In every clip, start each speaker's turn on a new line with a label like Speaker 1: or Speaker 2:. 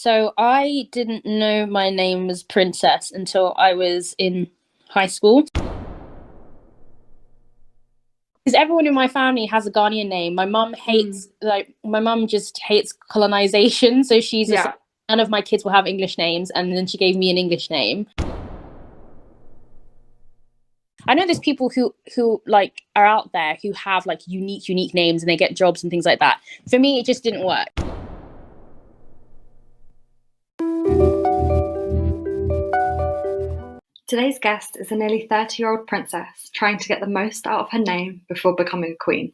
Speaker 1: So I didn't know my name was Princess until I was in high school. Because everyone in my family has a Ghanaian name. My mum hates, my mum just hates colonization. So she's just,
Speaker 2: Yeah.
Speaker 1: none of my kids will have English names. And then she gave me an English name. I know there's people who like are out there who have like unique names and they get jobs and things like that. For me, it just didn't work.
Speaker 2: Today's guest is a nearly 30-year-old princess trying to get the most out of her name before becoming a queen.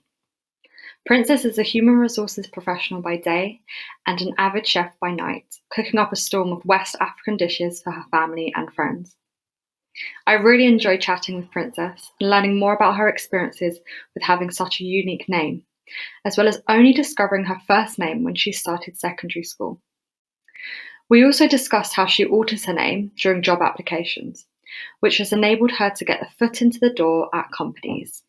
Speaker 2: Princess is a human resources professional by day and an avid chef by night, cooking up a storm of West African dishes for her family and friends. I really enjoy chatting with Princess and learning more about her experiences with having such a unique name, as well as only discovering her first name when she started secondary school. We also discussed how she alters her name during job applications, which has enabled her to get a foot into the door at companies.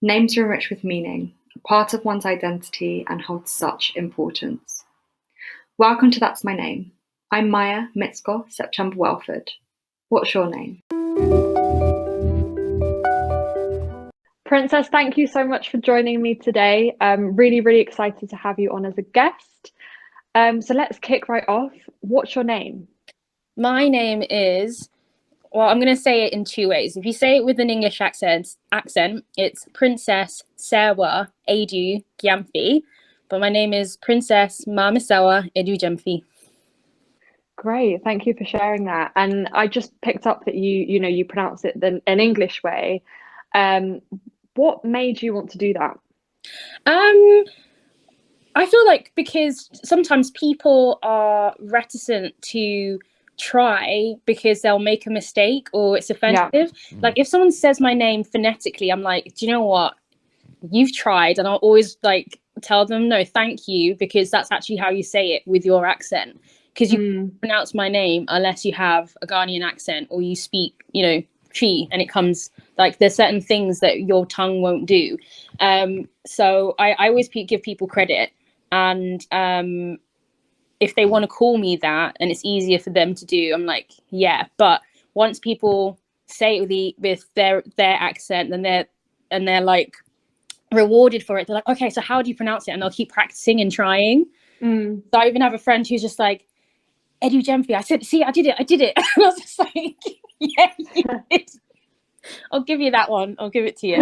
Speaker 2: Names are rich with meaning, a part of one's identity, and hold such importance. Welcome to That's My Name. I'm Maya Mitsko September Welford. What's your name? Princess, thank you so much for joining me today. I'm really excited to have you on as a guest. So let's kick right off. What's your name?
Speaker 1: My name is, well, I'm going to say it in two ways. If you say it with an English accent, it's Princess Sewa Adu-Gyamfi. But my name is Princess Mamisewa Adu-Gyamfi.
Speaker 2: Great, thank you for sharing that. And I just picked up that you pronounce it an English way. What made you want to do that?
Speaker 1: I feel like because sometimes people are reticent to try because they'll make a mistake or it's offensive.
Speaker 2: Yeah.
Speaker 1: Like if someone says my name phonetically, I'm like, do you know what? You've tried, and I'll always like tell them no, thank you, because that's actually how you say it with your accent. Because you can't pronounce my name unless you have a Ghanaian accent or you speak, Chi, and it comes like there's certain things that your tongue won't do. So I always give people credit, and if they want to call me that and it's easier for them to do, I'm like, yeah. But once people say it with their accent, then they're like rewarded for it. They're like, okay, so how do you pronounce it? And they'll keep practicing and trying. So I even have a friend who's just like, Adu-Gyamfi. I said, see, I did it. And I was just like, yeah, you did. I'll give you that one. I'll give it to you.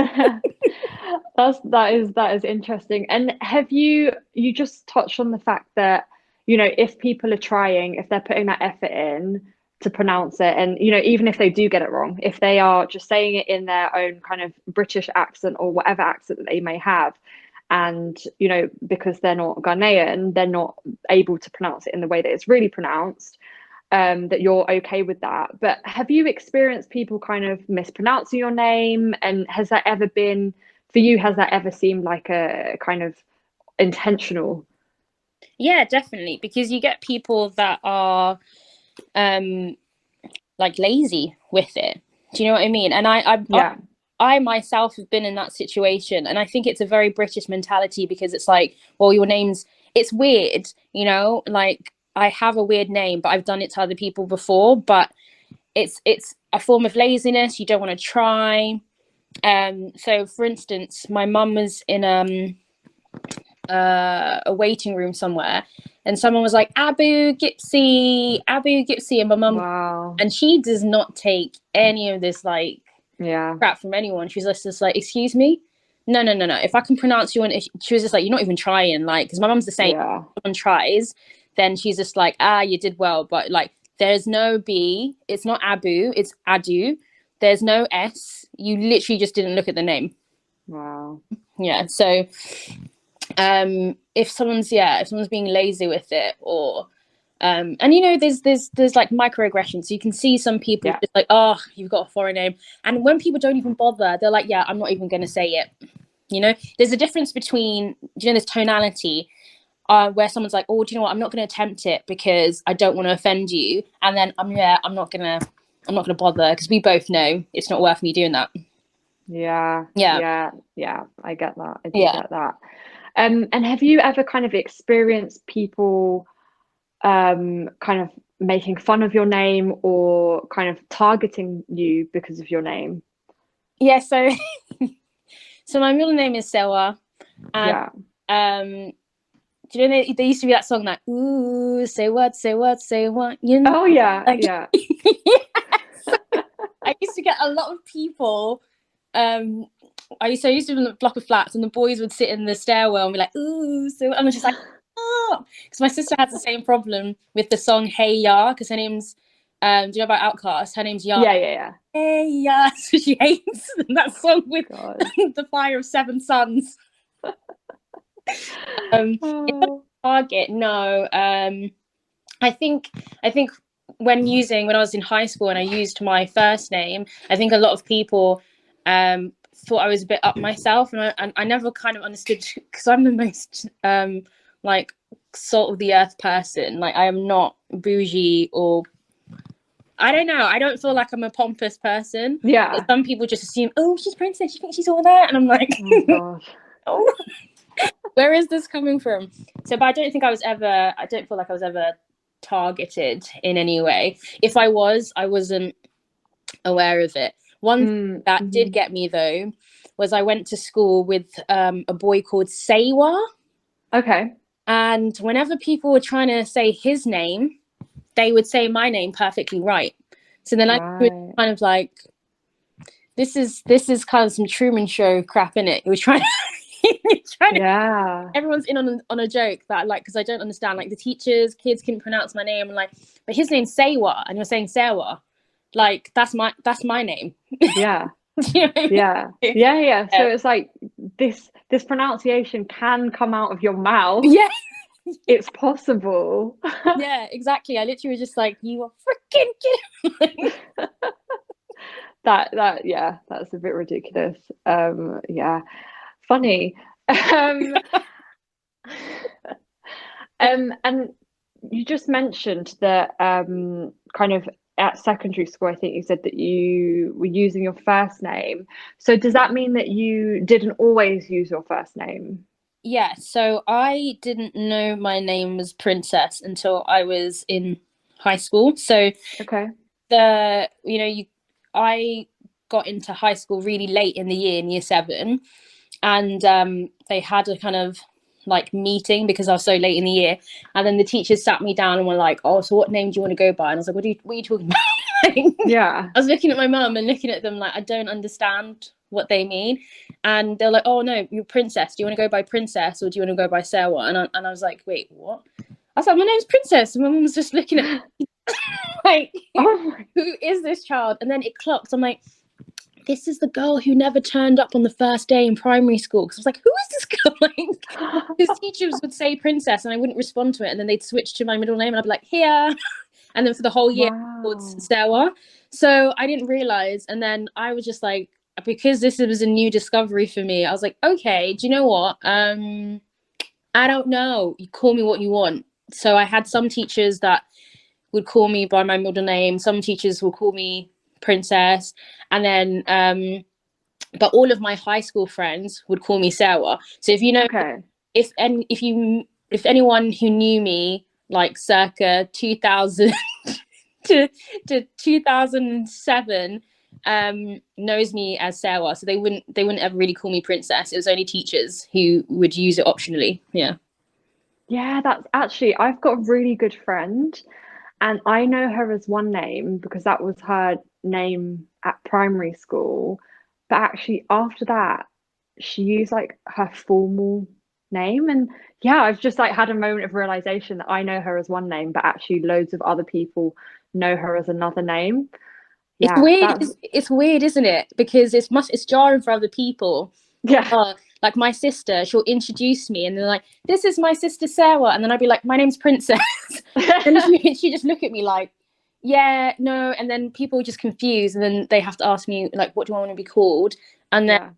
Speaker 2: That is interesting. And have you just touched on the fact that, if people are trying, if they're putting that effort in to pronounce it, and even if they do get it wrong, if they are just saying it in their own kind of British accent or whatever accent that they may have, and because they're not Ghanaian, they're not able to pronounce it in the way that it's really pronounced, that you're okay with that. But have you experienced people kind of mispronouncing your name, and has that ever been for you, has that ever seemed like a kind of intentional?
Speaker 1: Yeah, definitely, because you get people that are like lazy with it. Do you know what I mean? And I myself have been in that situation, and I think it's a very British mentality, because it's like, well, your name's, it's weird, like I have a weird name, but I've done it to other people before, but it's a form of laziness. You don't want to try. So for instance, my mum was in a waiting room somewhere, and someone was like, Adu-Gyamfi, and my mum,
Speaker 2: Wow.
Speaker 1: and she does not take any of this like
Speaker 2: Yeah.
Speaker 1: crap from anyone. She's just like, excuse me, no, if I can pronounce you, and she was just like, you're not even trying, like, because my mum's the same.
Speaker 2: Yeah.
Speaker 1: If someone tries, then she's just like, you did well, but like there's no B, it's not Abu, it's Adu, there's no S, you literally just didn't look at the name.
Speaker 2: Wow.
Speaker 1: Yeah. So if someone's being lazy with it, or and there's like microaggressions, so you can see some people just like, oh, you've got a foreign name, and when people don't even bother, they're like, yeah, I'm not even going to say it. There's a difference between, this tonality where someone's like, oh, do you know what, I'm not going to attempt it because I don't want to offend you, and then I'm not gonna bother because we both know it's not worth me doing that.
Speaker 2: Yeah. I get that. I do get that. And have you ever kind of experienced people
Speaker 3: kind of making fun of your name or kind of targeting you because of your name?
Speaker 1: Yeah, so so my middle name is Sewa, and do you know there used to be that song that ooh, say what, you know?
Speaker 3: Oh yeah,
Speaker 1: like,
Speaker 3: yeah.
Speaker 1: I used to get a lot of people. I used to live in a block of flats, and the boys would sit in the stairwell and be like, "Ooh," so I'm just like, "Oh," because my sister has the same problem with the song "Hey Ya," because her name's, do you know about Outkast? Her name's Ya.
Speaker 3: Yeah.
Speaker 1: Hey Ya, so she hates that song with the Fire of Seven Suns.
Speaker 3: Oh.
Speaker 1: Target, no. I think when I was in high school and I used my first name, I think a lot of people thought I was a bit up myself, and I never kind of understood, because I'm the most like salt of the earth person. Like, I am not bougie, or I don't know. I don't feel like I'm a pompous person.
Speaker 3: Yeah.
Speaker 1: But some people just assume, oh, she's princess. You think she's all that? And I'm like,
Speaker 3: oh gosh.
Speaker 1: Oh, where is this coming from? So, but I don't feel like I was ever targeted in any way. If I was, I wasn't aware of it. One thing that did get me, though, was I went to school with a boy called Sewa.
Speaker 3: Okay.
Speaker 1: And whenever people were trying to say his name, they would say my name perfectly right. So then I was kind of like, this is kind of some Truman Show crap, in it. It was trying to, everyone's in on a joke that, like, because I don't understand, like, the kids couldn't pronounce my name, and like, but his name's Sewa, and you're saying Sewa, like, that's my name.
Speaker 3: Yeah. You know what I mean? Yeah. So it's like this pronunciation can come out of your mouth.
Speaker 1: Yeah.
Speaker 3: It's possible.
Speaker 1: Yeah, exactly. I literally was just like, you are freaking kidding.
Speaker 3: That's a bit ridiculous. Yeah, funny. And you just mentioned that kind of at secondary school, I think you said that you were using your first name. So does that mean that you didn't always use your first name?
Speaker 1: Yeah, so I didn't know my name was Princess until I was in high school. So I got into high school really late in the year, in year 7, and they had a kind of like meeting because I was so late in the year, and then the teachers sat me down and were like, "Oh, so what name do you want to go by?" And I was like, what are you talking about?
Speaker 3: Yeah.
Speaker 1: I was looking at my mum and looking at them like, I don't understand what they mean. And they're like, "Oh no, you're Princess. Do you want to go by Princess, or do you want to go by Sarah?" And I was like, "Wait, what?" I was like, "My name's Princess." And my mum was just looking at me like, who is this child? And then it clocked. I'm like, this is the girl who never turned up on the first day in primary school. Because I was like, who is this girl? Like, his teachers would say Princess and I wouldn't respond to it, and then they'd switch to my middle name and I'd be like, here. And then for the whole year, it's Sarah. So I didn't realize. And then I was just like, because this was a new discovery for me, I was like, okay, do you know what? I don't know. You call me what you want. So I had some teachers that would call me by my middle name. Some teachers will call me Princess. And then, but all of my high school friends would call me Sarah. So if you know, if anyone who knew me like circa 2000 to 2007 knows me as Sarah, so they wouldn't ever really call me Princess. It was only teachers who would use it optionally.
Speaker 3: Yeah, that's actually, I've got a really good friend, and I know her as one name because that was her name at primary school. But actually, after that, she used like her formal name. And yeah, I've just like had a moment of realization that I know her as one name, but actually loads of other people know her as another name.
Speaker 1: Yeah, it's weird. It's weird, isn't it? Because it's jarring for other people.
Speaker 3: Yeah.
Speaker 1: Like my sister, she'll introduce me and they're like, "This is my sister Sarah," and then I'd be like, "My name's Princess." And she just look at me like, "Yeah, no," and then people just confused, and then they have to ask me like, "What do I want to be called?" And then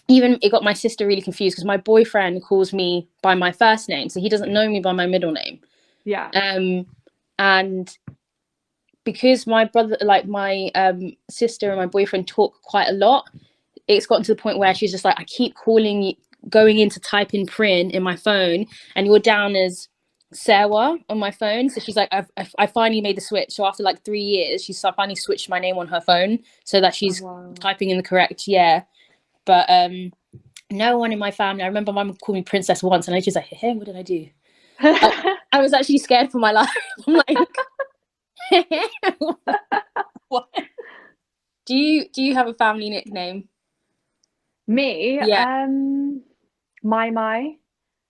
Speaker 1: even it got my sister really confused because my boyfriend calls me by my first name, so he doesn't know me by my middle name.
Speaker 3: Yeah.
Speaker 1: And because my brother, like my sister and my boyfriend talk quite a lot, it's gotten to the point where she's just like, I keep calling you, going in to type in Prin in my phone, and you're down as Sarah on my phone. So she's like, I finally made the switch. So after like 3 years, she's finally switched my name on her phone so that she's typing in the correct, But no one in my family. I remember my mum called me Princess once, and I was just like, hey, what did I do? I was actually scared for my life. I'm like, what? Do you have a family nickname?
Speaker 3: Me?
Speaker 1: Yeah.
Speaker 3: My.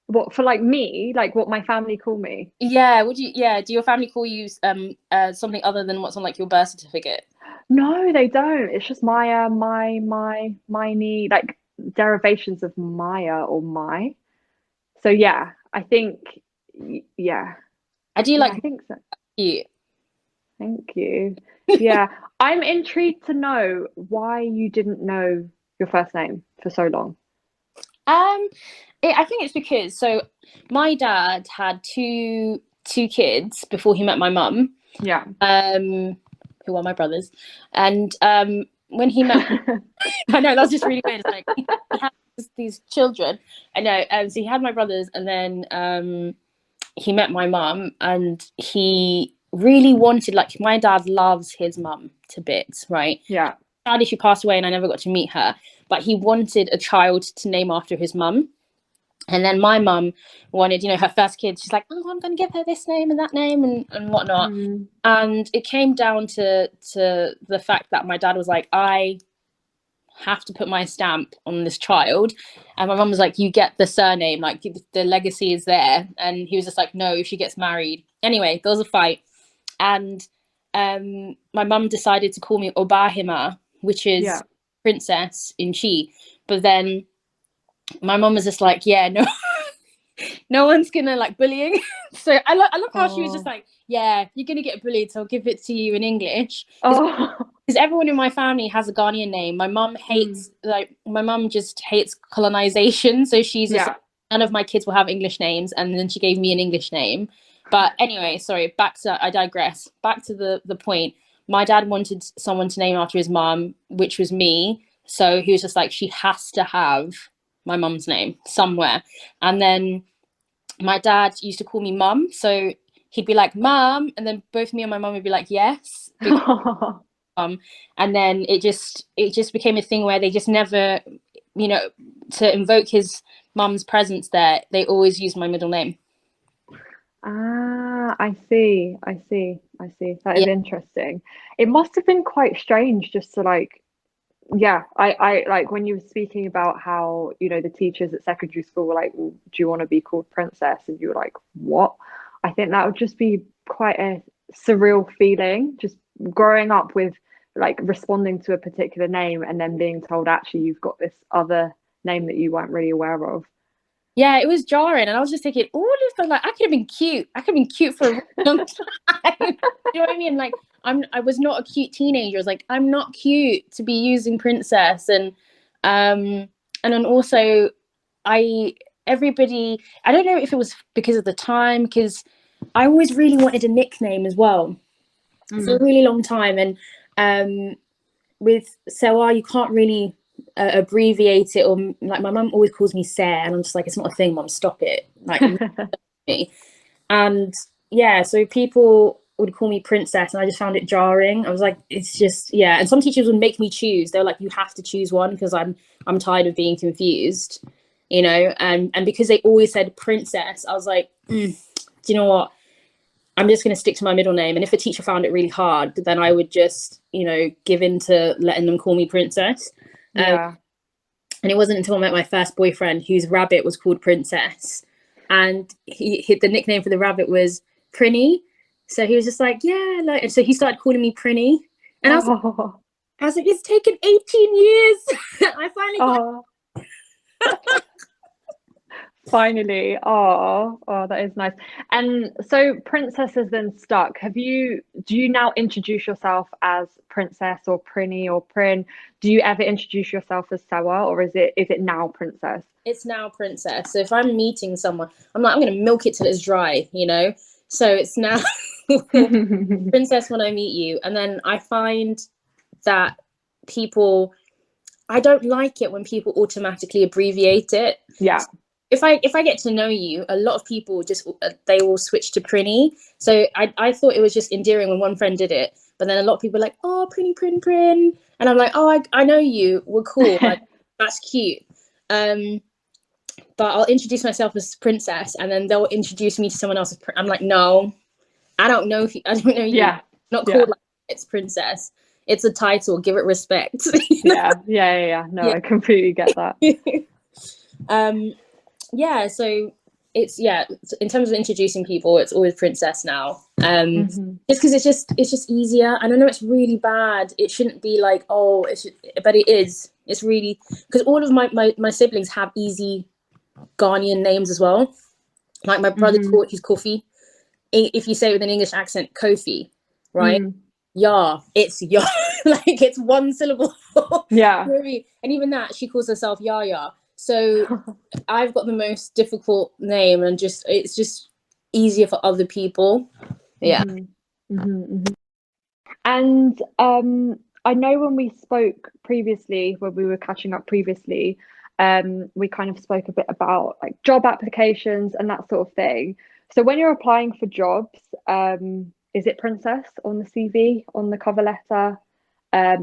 Speaker 3: What, for like me? Like what my family call me?
Speaker 1: Yeah. Do your family call you something other than what's on like your birth certificate?
Speaker 3: No, they don't. It's just Maya, Miney, like derivations of Maya or my. So yeah, I think yeah.
Speaker 1: I do like
Speaker 3: I think so.
Speaker 1: cute.
Speaker 3: Thank you. Yeah, I'm intrigued to know why you didn't know your first name for so long.
Speaker 1: I think it's because my dad had two kids before he met my mum.
Speaker 3: Yeah.
Speaker 1: Who are my brothers, and when he met, I know that's just really weird. It's like he had these children. I know. So he had my brothers, and then he met my mum, and he really wanted, like, my dad loves his mum to bits, right?
Speaker 3: Yeah.
Speaker 1: Sadly, she passed away, and I never got to meet her. But he wanted a child to name after his mum. And then my mum wanted, her first kid. She's like, oh, I'm going to give her this name and that name and whatnot. And it came down to the fact that my dad was like, I have to put my stamp on this child. And my mum was like, you get the surname, like the legacy is there. And he was just like, no, if she gets married. Anyway, there was a fight. And my mum decided to call me Obahima, which is princess in Chi. But then my mum was just like, yeah, no one's gonna like bullying. So I love how she was just like, yeah, you're gonna get bullied, so I'll give it to you in English. Because everyone in my family has a Ghanaian name. My mum hates my mum just hates colonization, so she's just like, none of my kids will have English names, and then she gave me an English name. But anyway, sorry, I digress. Back to the point. My dad wanted someone to name after his mum, which was me. So he was just like, she has to have my mum's name somewhere. And then my dad used to call me mum, so he'd be like, mum, and then both me and my mum would be like, yes. And then it just became a thing where they just never, to invoke his mum's presence there, they always used my middle name.
Speaker 3: I see. That is interesting. It must have been quite strange just to like, I like when you were speaking about how, the teachers at secondary school were like, well, do you want to be called princess? And you were like, what? I think that would just be quite a surreal feeling, just growing up with like responding to a particular name and then being told, actually, you've got this other name that you weren't really aware of.
Speaker 1: Yeah, it was jarring, and I was just thinking, all of them, like, I could have been cute. I could have been cute for a long time. You know what I mean? Like, I was not a cute teenager. I was like, I'm not cute to be using princess, and then also, everybody. I don't know if it was because of the time, because I always really wanted a nickname as well for a really long time, and with Sewa, you can't really abbreviate it, or like my mum always calls me Sarah, and I'm just like, it's not a thing, mum, stop it, like me. And so people would call me princess, and I just found it jarring. I was like, it's just and some teachers would make me choose. They're like, you have to choose one, because I'm tired of being confused, and because they always said princess, I was like, do you know what, I'm just going to stick to my middle name. And if a teacher found it really hard, then I would just give in to letting them call me princess. And it wasn't until I met my first boyfriend, whose rabbit was called Princess, and he the nickname for the rabbit was Prinny. So he was just like, and so he started calling me Prinny, and I was like, it's taken 18 years. I finally got
Speaker 3: Finally. Oh, that is nice. And so princess has then stuck. Do you now introduce yourself as princess or Prinny or Prin? Do you ever introduce yourself as Sawa, or is it now princess?
Speaker 1: It's now princess. So if I'm meeting someone, I'm like, I'm going to milk it till it's dry, So it's now princess when I meet you. And then I find that I don't like it when people automatically abbreviate it.
Speaker 3: Yeah.
Speaker 1: if I get to know you, a lot of people just they will switch to Prinny. So I thought it was just endearing when one friend did it, but then a lot of people were like, oh, Prinny, Prin, and I'm like, oh, I know you. We're cool. Like that's cute. But I'll introduce myself as Princess, and then they'll introduce me to someone else as I'm like, no, I don't know you.
Speaker 3: Yeah.
Speaker 1: Not called like it's Princess. It's a title. Give it respect.
Speaker 3: Yeah. No, I completely get that.
Speaker 1: Yeah, so it's in terms of introducing people, it's always Princess now. Just because it's just easier. And I know it's really bad. It shouldn't be like, oh, but it is. It's really, because all of my siblings have easy Ghanaian names as well. Like my brother, he's Kofi. If you say it with an English accent, Kofi, right? It's Ya. Like it's one syllable.
Speaker 3: Yeah.
Speaker 1: And even that, she calls herself Yaya. So I've got the most difficult name, and it's just easier for other people. Yeah.
Speaker 3: And I know when we spoke previously, when we were catching up previously, we kind of spoke a bit about like job applications and that sort of thing. So when you're applying for jobs, is it Princess on the CV, on the cover letter?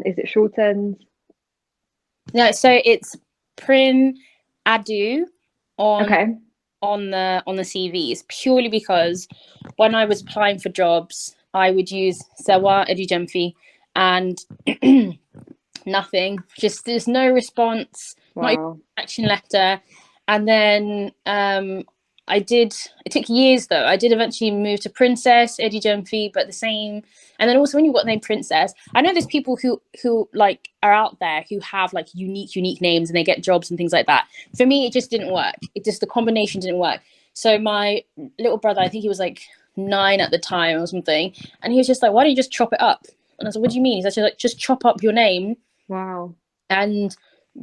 Speaker 3: Is it shortened?
Speaker 1: No, so it's Prin Adu on the CVs, purely because when I was applying for jobs, I would use Sewa Adu-Gyamfi, and nothing. Just there's no response. Wow. Not even an action letter. And then it took years though. I did eventually move to Princess Adu-Gyamfi, but the same. And then also when you've got the name Princess, I know there's people who like are out there who have like unique names and they get jobs and things like that. For me, it just didn't work. The combination didn't work. So my little brother, I think he was like 9 at the time or something, and he was just like, why don't you just chop it up? And I was like, what do you mean? He's actually like, just chop up your name.
Speaker 3: Wow. And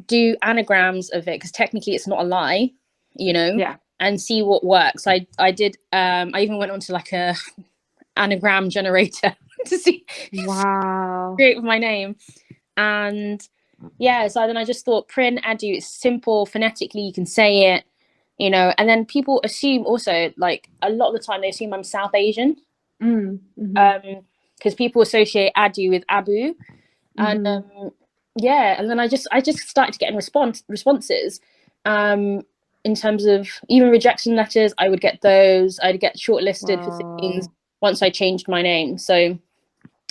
Speaker 1: do anagrams of it, because technically it's not a lie, you know.
Speaker 3: Yeah.
Speaker 1: And see what works. I did. I even went onto like a anagram generator to see.
Speaker 3: Wow.
Speaker 1: Create with my name, and yeah. So then I just thought Prin Adu. It's simple phonetically. You can say it, you know. And then people assume also, like a lot of the time, they assume I'm South Asian. Because people associate Adu with Abu, and yeah. And then I just started getting responses. In terms of even rejection letters, I would get those. I'd get shortlisted for things once I changed my name. So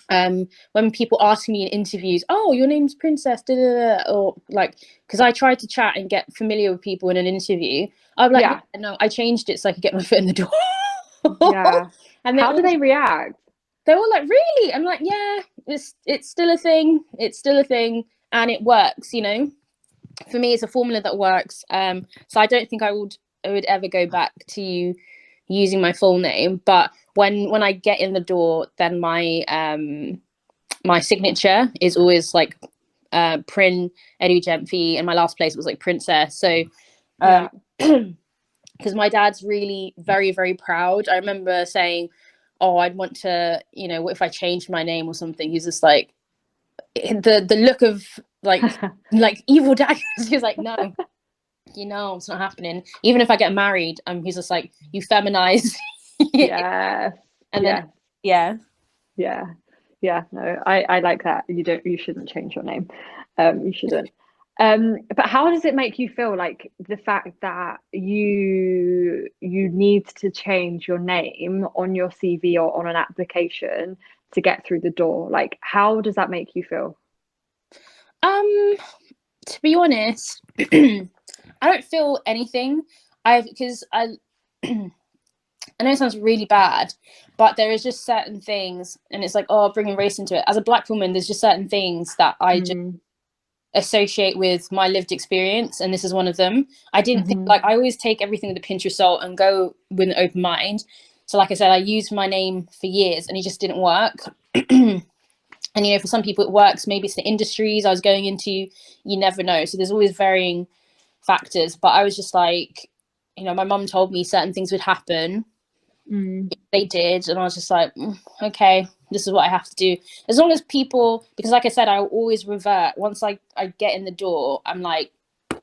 Speaker 1: when people ask me in interviews, oh, your name's Princess, or like, because I tried to chat and get familiar with people in an interview, I'm like, yeah, no, I changed it so I could get my foot in the door.
Speaker 3: Yeah. And how do they react?
Speaker 1: They were like, really? I'm like, yeah, it's still a thing. It's still a thing, and it works, you know. For me, it's a formula that works. So I don't think I would ever go back to using my full name. But when I get in the door, then my my signature is always like Prin Adu-Gyamfi, and my last place was like Princess. So because my dad's really very, very proud. I remember saying, oh, I'd want to, you know, what if I changed my name or something? He's just like, the look of like evil daggers. He's like, no, you know, it's not happening. Even if I get married, he's just like, you feminize.
Speaker 3: Yeah.
Speaker 1: And then
Speaker 3: no, I like that. You shouldn't change your name. You shouldn't. But how does it make you feel, like the fact that you need to change your name on your CV or on an application to get through the door? Like, how does that make you feel?
Speaker 1: To be honest, I don't feel anything. Because I know it sounds really bad, but there is just certain things, and it's like, oh, bringing race into it. As a Black woman, there's just certain things that I just associate with my lived experience, and this is one of them. I didn't think, like, I always take everything with a pinch of salt and go with an open mind. So like I said, I used my name for years and it just didn't work. And, you know, for some people it works. Maybe it's the industries I was going into. You never know. So there's always varying factors. But I was just like, you know, my mum told me certain things would happen. They did. And I was just like, okay, this is what I have to do. As long as people, because like I said, I will always revert. Once I get in the door, I'm like,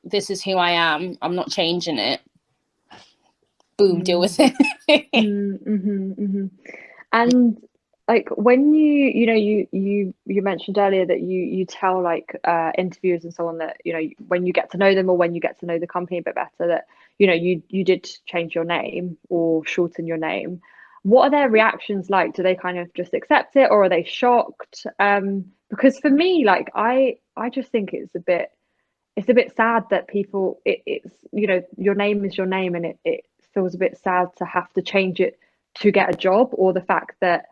Speaker 1: this is who I am. I'm not changing it. boom, deal with it.
Speaker 3: And like when you mentioned earlier that you tell like interviewers and so on that when you get to know them or when you get to know the company a bit better that you did change your name or shorten your name. What are their reactions like? Do they kind of just accept it, or are they shocked? Because for me, like I just think it's a bit sad that people it's your name is your name, and it feels a bit sad to have to change it to get a job, or the fact that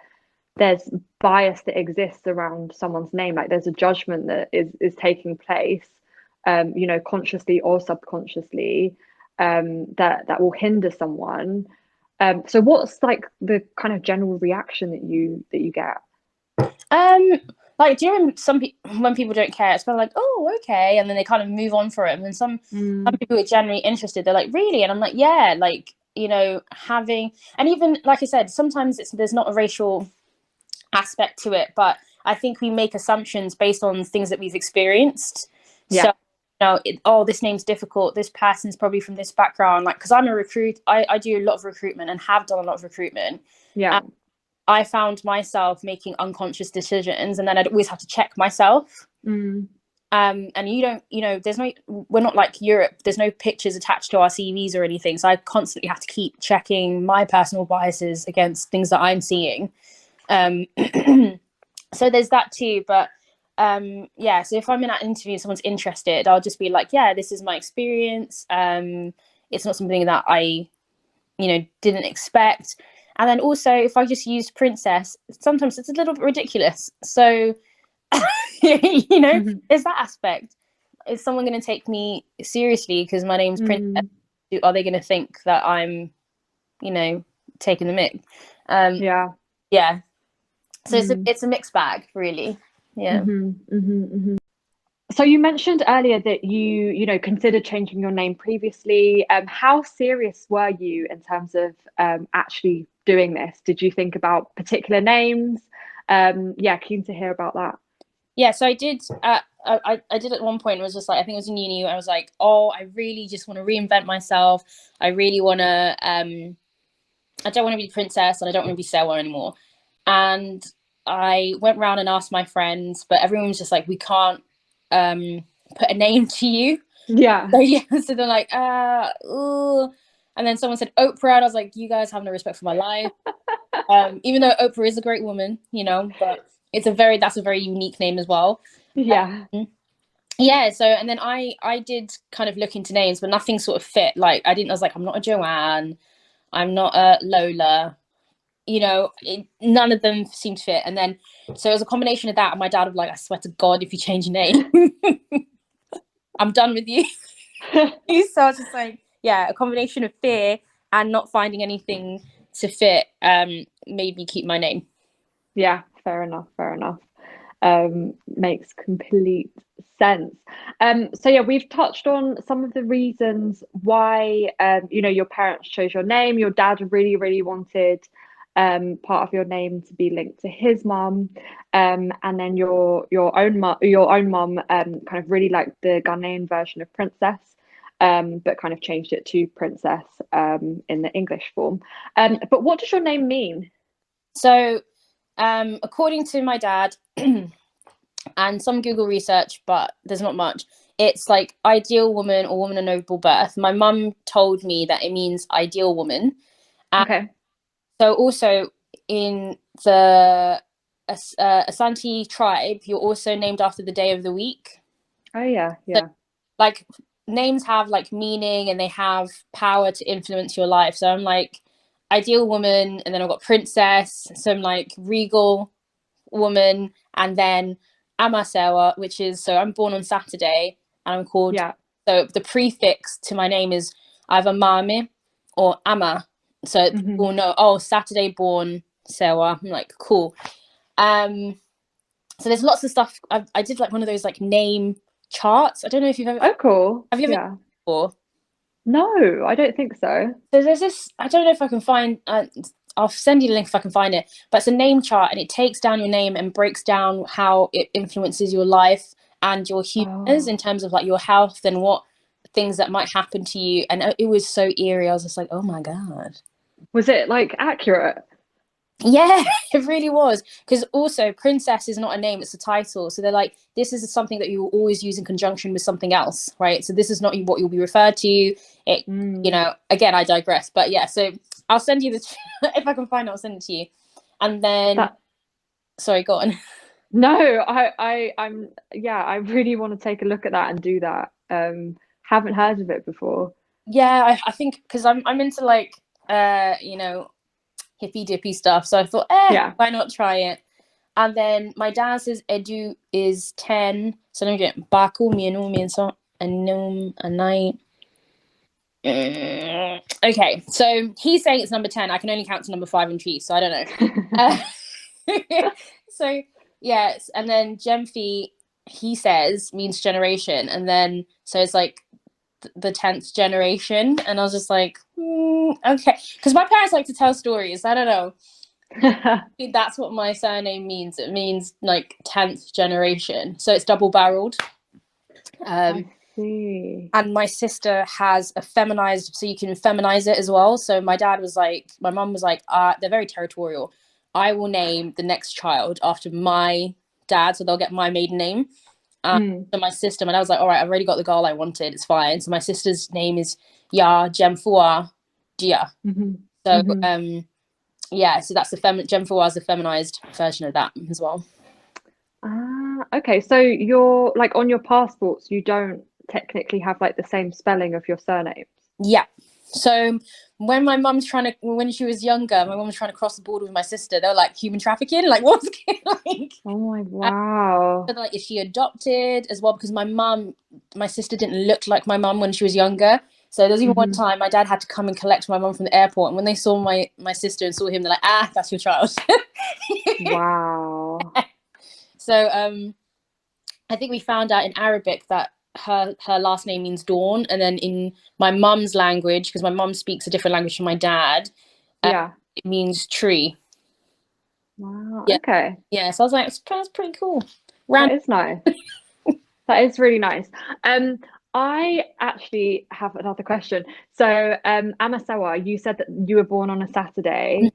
Speaker 3: there's bias that exists around someone's name, like there's a judgment that is taking place consciously or subconsciously, that will hinder someone. So what's like the kind of general reaction that you get?
Speaker 1: Like during when people don't care, it's kind of like, oh, okay, and then they kind of move on for it. And then some people are genuinely interested. They're like, really? And I'm like, yeah, like having, and even like I said, sometimes there's not a racial aspect to it, but I think we make assumptions based on things that we've experienced.
Speaker 3: Yeah.
Speaker 1: So this name's difficult, this person's probably from this background, like because I'm a recruit, I do a lot of recruitment and have done a lot of recruitment.
Speaker 3: Yeah.
Speaker 1: I found myself making unconscious decisions, and then I'd always have to check myself. And we're not like Europe, there's no pictures attached to our CVs or anything, so I constantly have to keep checking my personal biases against things that I'm seeing. So there's that too, but so if I'm in that interview and someone's interested, I'll just be like, yeah, this is my experience. It's not something that I didn't expect. And then also, if I just use princess, sometimes it's a little bit ridiculous. So, there's that aspect. Is someone going to take me seriously because my name's Princess? Are they going to think that I'm, taking the mick? Yeah. So it's a mixed bag, really. Yeah.
Speaker 3: So you mentioned earlier that you considered changing your name previously. How serious were you in terms of actually doing this? Did you think about particular names? Keen to hear about that.
Speaker 1: Yeah, so I did. I did at one point. It was just like, I think it was in uni. I was like, oh, I really just want to reinvent myself. I really want to. I don't want to be Princess, and I don't want to be Sewa anymore. And I went around and asked my friends, but everyone was just like, we can't put a name to you.
Speaker 3: Yeah.
Speaker 1: So they're like, ooh. And then someone said Oprah, and I was like, you guys have no respect for my life. Even though Oprah is a great woman, but that's a very unique name as well.
Speaker 3: Yeah.
Speaker 1: So and then I did kind of look into names, but nothing sort of fit. Like I was like, I'm not a Joanne, I'm not a Lola. None of them seemed to fit. And then so it was a combination of that, and my dad was like, I swear to God, if you change your name, I'm done with you. So I was just like, a combination of fear and not finding anything to fit made me keep my name.
Speaker 3: Yeah, fair enough. Makes complete sense. So we've touched on some of the reasons why your parents chose your name. Your dad really, really wanted part of your name to be linked to his mum, and then your own mum kind of really liked the Ghanaian version of Princess, but kind of changed it to Princess in the English form. But what does your name mean?
Speaker 1: So according to my dad and some Google research, but there's not much, it's like ideal woman or woman of noble birth. My mum told me that it means ideal woman.
Speaker 3: Okay.
Speaker 1: So also in the Asante tribe, you're also named after the day of the week.
Speaker 3: Oh yeah.
Speaker 1: So, like names have like meaning, and they have power to influence your life. So I'm like ideal woman, and then I've got princess, so I'm like regal woman, and then Amasewa, which is, so I'm born on Saturday and I'm called, so the prefix to my name is either Mame or Ama. So people know, oh, Saturday born Sewa. I'm like, cool. So there's lots of stuff. I did like one of those like name charts. I don't know if you've ever.
Speaker 3: Oh, cool.
Speaker 1: Have you ever before?
Speaker 3: No, I don't think so.
Speaker 1: So there's this. I don't know if I can find. I'll send you the link if I can find it. But it's a name chart, and it takes down your name and breaks down how it influences your life and your humors in terms of like your health and what things that might happen to you. And it was so eerie. I was just like, oh my God.
Speaker 3: Was it like accurate?
Speaker 1: Yeah, it really was. Because also, princess is not a name, it's a title. So they're like, this is something that you will always use in conjunction with something else, right? So this is not what you'll be referred to. It, you know, again, I digress. But yeah, so I'll send you the, if I can find it, I'll send it to you. And then, sorry, go on.
Speaker 3: No, I'm, yeah, I really want to take a look at that and do that. Haven't heard of it before.
Speaker 1: Yeah, I think because I'm into like, you know, hippy dippy stuff. So I thought,
Speaker 3: yeah,
Speaker 1: why not try it? And then my dad says Edu is 10. So let me get Baku, Mianumi, and so Anum, a night. Okay, so he's saying it's number 10. I can only count to number 5 and 3, so I don't know. So yes, and then Gyamfi, he says means generation, and then so it's like the 10th generation, and I was just like, okay, because my parents like to tell stories. I don't know. That's what my surname means. It means like 10th generation, so it's double-barreled.
Speaker 3: I see.
Speaker 1: And my sister has a feminized, so you can feminize it as well. So my mum was like, they're very territorial. I will name the next child after my dad, so they'll get my maiden name. So my dad was like, all right, I've already got the girl I wanted, it's fine. So my sister's name is Gyamfua Dia. So yeah, so that's the Gyamfua is the feminized version of that as well.
Speaker 3: Okay, so you're like on your passports, you don't technically have like the same spelling of your surnames.
Speaker 1: Yeah. So when when she was younger, my mum was trying to cross the border with my sister. They were like, human trafficking? Like, what's like?
Speaker 3: Oh my wow.
Speaker 1: So like, is she adopted as well? Because my sister didn't look like my mum when she was younger. So there was even one time my dad had to come and collect my mum from the airport. And when they saw my sister and saw him, they're like, that's your child.
Speaker 3: Wow.
Speaker 1: So I think we found out in Arabic that her last name means dawn, and then in my mum's language, because my mum speaks a different language from my dad, it means tree.
Speaker 3: Wow. Yeah. Okay.
Speaker 1: Yeah, so I was like, that's pretty cool.
Speaker 3: That is nice. That is really nice. I actually have another question. So Amasawa, you said that you were born on a Saturday.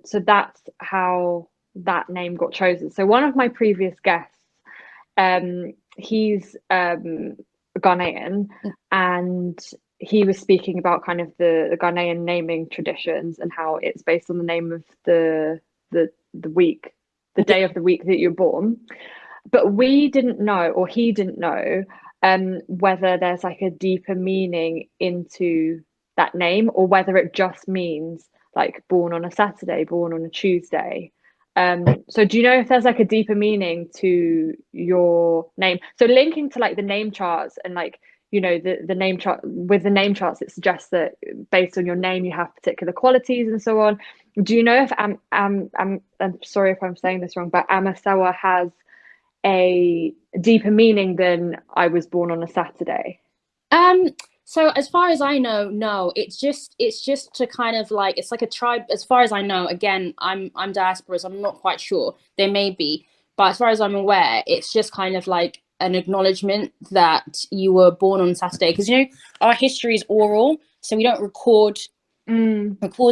Speaker 3: So that's how that name got chosen. So one of my previous guests, he's Ghanaian, and he was speaking about kind of the Ghanaian naming traditions and how it's based on the name of the week, the day of the week that you're born. But we didn't know, or he didn't know, whether there's like a deeper meaning into that name, or whether it just means like born on a Saturday, born on a Tuesday. So do you know if there's like a deeper meaning to your name? So linking to like the name charts and like, you know, the name chart, with the name charts, it suggests that based on your name you have particular qualities and so on. Do you know if I'm sorry if I'm saying this wrong, but Amasawa has a deeper meaning than I was born on a Saturday?
Speaker 1: So as far as I know, no, it's just to kind of like, it's like a tribe. As far as I know, again, I'm diaspora, so I'm not quite sure. There may be, but as far as I'm aware, it's just kind of like an acknowledgement that you were born on Saturday. Because, you know, our history is oral, so we don't record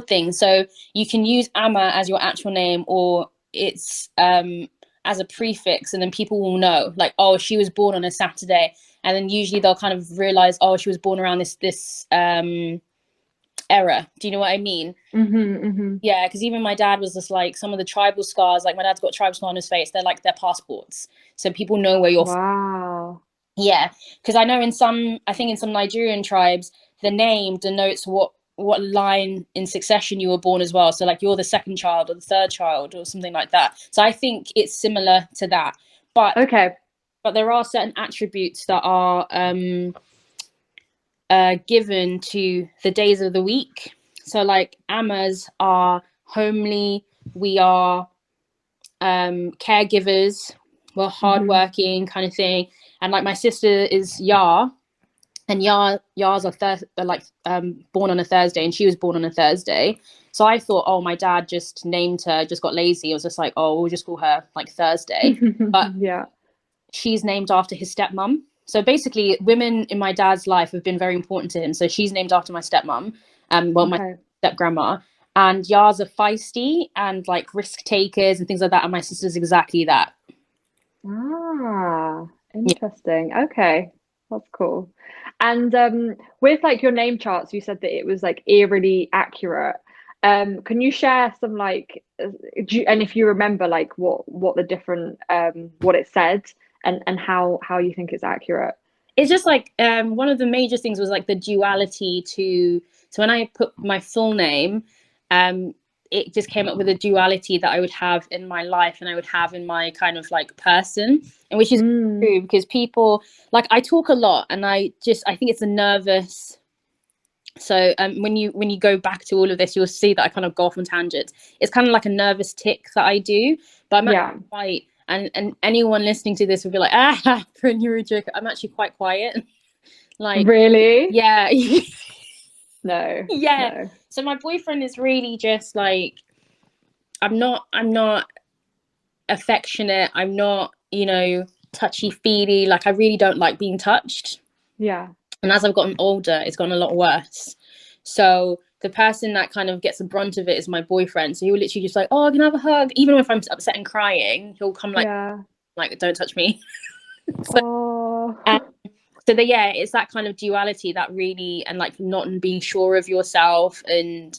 Speaker 1: things. So you can use Ama as your actual name, or it's as a prefix, and then people will know, like, oh, she was born on a Saturday. And then usually they'll kind of realize, oh, she was born around this era. Do you know what I mean? Yeah, because even my dad was just like, some of the tribal scars, like my dad's got tribal scar on his face, they're like their passports. So people know where you're from.
Speaker 3: Wow.
Speaker 1: Yeah, because I know I think in some Nigerian tribes, the name denotes what line in succession you were born as well. So like you're the second child or the third child or something like that. So I think it's similar to that. But
Speaker 3: okay.
Speaker 1: But there are certain attributes that are given to the days of the week. So like Amas are homely, we are caregivers, we're hardworking kind of thing. And like my sister is Yar, and Yars are like born on a Thursday, and she was born on a Thursday. So I thought, oh, my dad just named her, just got lazy. I was just like, oh, we'll just call her like Thursday. But
Speaker 3: yeah.
Speaker 1: She's named after his stepmom. So basically, women in my dad's life have been very important to him. So she's named after my stepmom, my step grandma. And Yars are feisty and like risk takers and things like that. And my sister's exactly that.
Speaker 3: Ah, interesting. Yeah. Okay, that's cool. And with like your name charts, you said that it was like eerily accurate. Can you share some like, and if you remember like what the different what it said and how you think it's accurate?
Speaker 1: It's just like one of the major things was like the duality to. So when I put my full name, it just came up with a duality that I would have in my life and I would have in my kind of like person, and which is true because people like I talk a lot and I think it's a nervous. So when you go back to all of this, you'll see that I kind of go off on tangents. It's kind of like a nervous tick that I do, but I'm actually quite, and anyone listening to this will be like, for a neurojoker, I'm actually quite quiet. Like
Speaker 3: really?
Speaker 1: Yeah.
Speaker 3: No.
Speaker 1: Yeah.
Speaker 3: No.
Speaker 1: So my boyfriend is really just like, I'm not affectionate. I'm not, touchy feely. Like I really don't like being touched.
Speaker 3: Yeah.
Speaker 1: And as I've gotten older, it's gotten a lot worse. So the person that kind of gets the brunt of it is my boyfriend. So he'll literally just like, oh, can I have a hug? Even if I'm upset and crying, he'll come like, don't touch me. So it's that kind of duality that really, and like not being sure of yourself and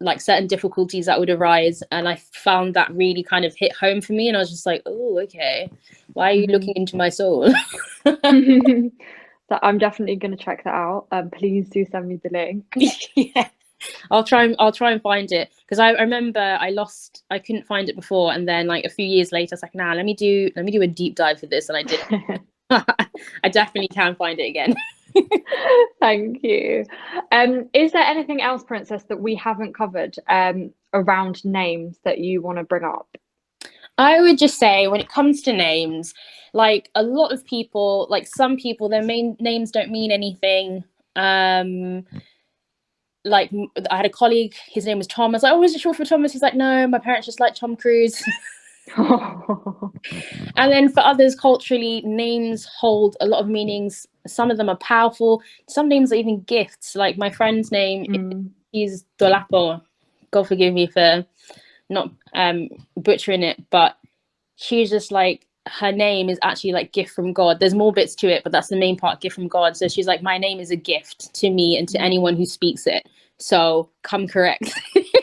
Speaker 1: like certain difficulties that would arise. And I found that really kind of hit home for me. And I was just like, oh, okay. Why are you looking into my soul?
Speaker 3: So I'm definitely going to check that out. Please do send me the link.
Speaker 1: Yeah, I'll try and find it because I remember I couldn't find it before, and then like a few years later, I was like, nah, let me do a deep dive for this, and I did. I definitely can find it again.
Speaker 3: Thank you. Is there anything else, Princess, that we haven't covered around names that you want to bring up?
Speaker 1: I would just say when it comes to names, like a lot of people, like some people, their main names don't mean anything. Like I had a colleague, his name was Tom. I was like, oh, is it short for Thomas? He's like, no, my parents just like Tom Cruise. And then for others, culturally, names hold a lot of meanings. Some of them are powerful. Some names are even gifts. Like my friend's name is Dolapo. God forgive me for not butchering it, but she's just like, her name is actually like gift from God. There's more bits to it, but that's the main part, gift from God. So she's like, my name is a gift to me and to anyone who speaks it. So come correct.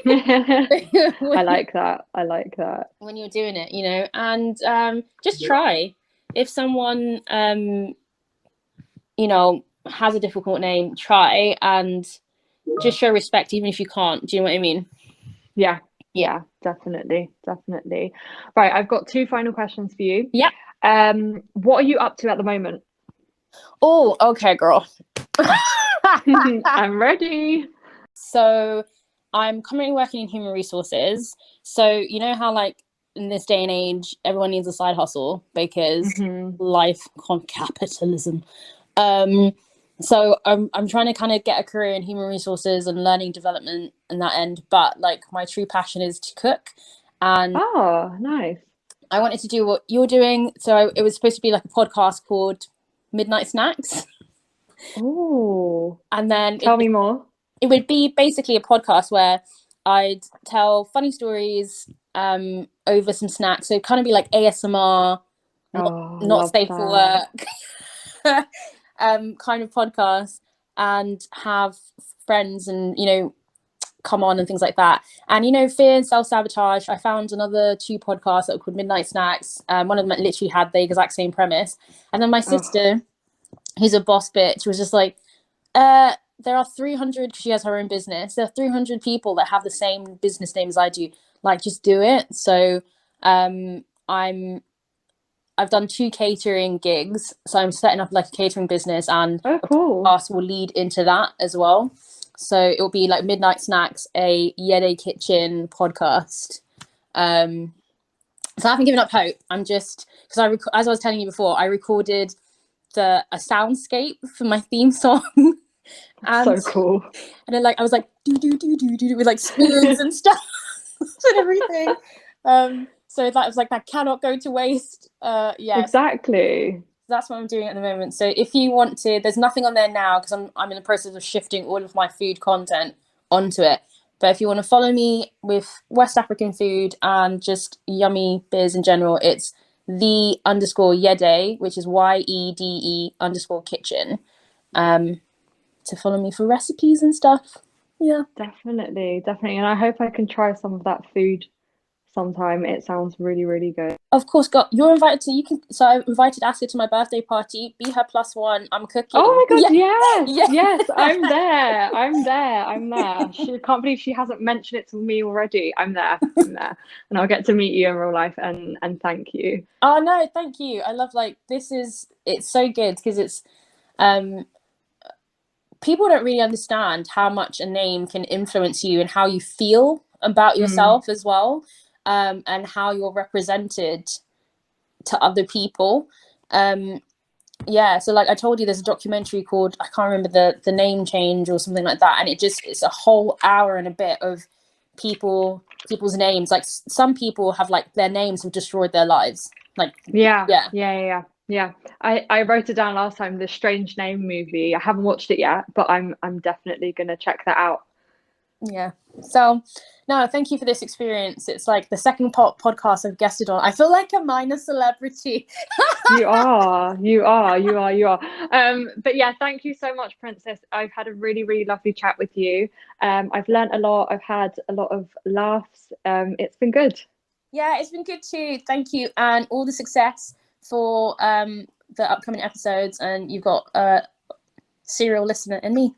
Speaker 3: I like that
Speaker 1: when you're doing it, and just try. If someone has a difficult name, try and just show respect even if you can't. Do you know what I mean?
Speaker 3: Yeah, definitely. Right, I've got 2 final questions for you.
Speaker 1: Yeah.
Speaker 3: What are you up to at the moment?
Speaker 1: Oh, okay, girl.
Speaker 3: I'm ready.
Speaker 1: So I'm currently working in human resources. So you know how like in this day and age, everyone needs a side hustle because life capitalism. So I'm trying to kind of get a career in human resources and learning development and that end. But like my true passion is to cook. And
Speaker 3: oh, nice.
Speaker 1: I wanted to do what you're doing. So it was supposed to be like a podcast called Midnight Snacks.
Speaker 3: Oh.
Speaker 1: And then
Speaker 3: tell me more.
Speaker 1: It would be basically a podcast where I'd tell funny stories over some snacks. So it'd kind of be like ASMR, not safe for work. Kind of podcast, and have friends and come on and things like that. And fear and self-sabotage, I found another 2 podcasts that were called Midnight Snacks. One of them literally had the exact same premise. And then my sister, who's a boss bitch, was just like, there are 300, because she has her own business, there are 300 people that have the same business name as I do, like just do it. So I've done 2 catering gigs, so I'm setting up like a catering business, and
Speaker 3: cool.
Speaker 1: a podcast will lead into that as well. So it'll be like Midnight Snacks, a Yede Kitchen podcast. So I haven't given up hope. I'm just, because as I was telling you before, I recorded a soundscape for my theme song.
Speaker 3: And, so cool.
Speaker 1: And then I was like do with like spoons and stuff and everything. So that was like, that cannot go to waste. Yeah,
Speaker 3: exactly.
Speaker 1: that's what I'm doing at the moment. So if you want to, there's nothing on there now because I'm in the process of shifting all of my food content onto it. But if you want to follow me with West African food and just yummy biz in general, it's _Yede, which is YEDE_kitchen. To follow me for recipes and stuff. Yeah.
Speaker 3: Definitely. And I hope I can try some of that food sometime. It sounds really, really good.
Speaker 1: Of course, you're invited to. So I invited Asa to my birthday party. Be her +1. I'm cooking.
Speaker 3: Oh my god!
Speaker 1: Yeah.
Speaker 3: Yes, I'm there. She can't believe she hasn't mentioned it to me already. I'm there, and I'll get to meet you in real life. And thank you.
Speaker 1: Oh no, thank you. I love it's so good because it's people don't really understand how much a name can influence you and how you feel about yourself as well. And how you're represented to other people. So like I told you, there's a documentary called, I can't remember the name change or something like that, and it's a whole hour and a bit of people's names. Like some people have like their names have destroyed their lives. Like
Speaker 3: yeah. I wrote it down last time, the Strange Name movie. I haven't watched it yet, but I'm definitely gonna check that out.
Speaker 1: Yeah. So no, thank you for this experience. It's like the second podcast I've guested on. I feel like a minor celebrity.
Speaker 3: You are. But yeah, thank you so much, Princess. I've had a really, really lovely chat with you. I've learnt a lot. I've had a lot of laughs. It's been good.
Speaker 1: Yeah, it's been good too. Thank you, and all the success for the upcoming episodes. And you've got a serial listener in me.